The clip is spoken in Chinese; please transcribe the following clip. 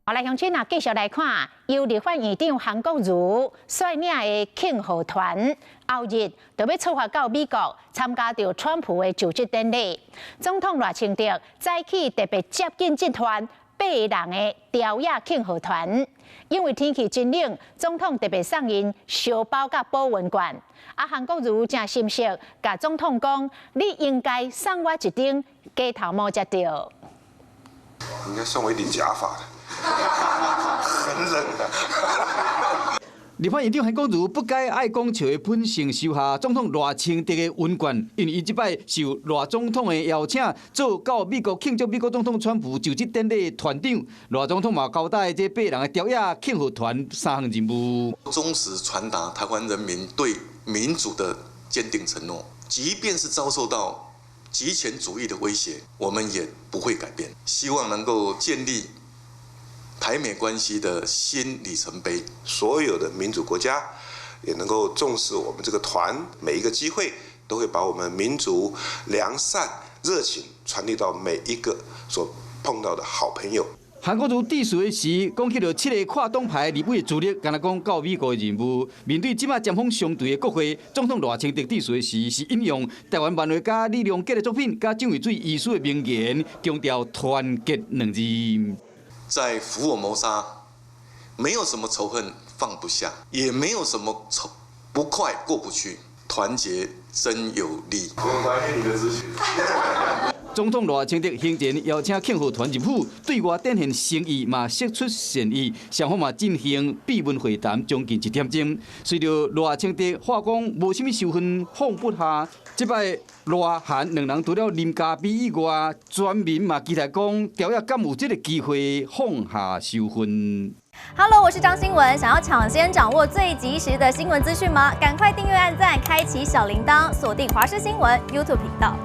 好，来乡亲啊，继续来看由立法院长韩国瑜率领的庆贺团，后日就要出发到美国参加到川普的就职典礼。总统赖清德早起特别接见这团8人的朝野庆贺团，因为天气真冷，总统特别送因烧包甲保温罐。韩国瑜正心实，甲总统讲：“你应该送我一顶鸡头帽才对。”应该送我一顶假发的。很冷的。立法院长韩国瑜不该爱讲笑的本性收下总统赖清德的温冠，因为伊即摆受赖总统的邀请，做到美国庆祝美国总统川普就职典礼的团长。赖总统嘛交代这8人的朝野庆贺团3项任务：忠实传达台湾人民对民主的坚定承诺，即便是遭受到极权主义的威胁，我们也不会改变。希望能够建立台美关系的新里程碑，所有的民主国家也能够重视我们这个团，每一个机会都会把我们民主良善、热情传递到每一个所碰到的好朋友。韩国瑜致辞的时，讲起了7个跨党派立委的主力，敢若讲到美国的任务。面对即马针锋相对的国会，总统赖清德致辞的时是引用台湾漫画家李良杰的作品，加蒋渭水遗书的名言，强调团结2字。在福尔摩沙，没有什么仇恨放不下，也没有什么不快过不去，团结真有力。我怀念你的支持。总统赖清德行前邀请庆贺团入府，对外展现诚意，嘛释出善意，双方嘛进行闭门会谈，将近1点钟。随着赖清德话讲无啥物仇恨放不下，即摆赖韩2人除了林家美以外，全民嘛期待讲朝野敢有这个机会放下仇恨。Hello， 我是张新文，想要抢先掌握最及时的新闻资讯吗？赶快订阅、按赞、开启小铃铛，锁定华视新闻 YouTube 频道。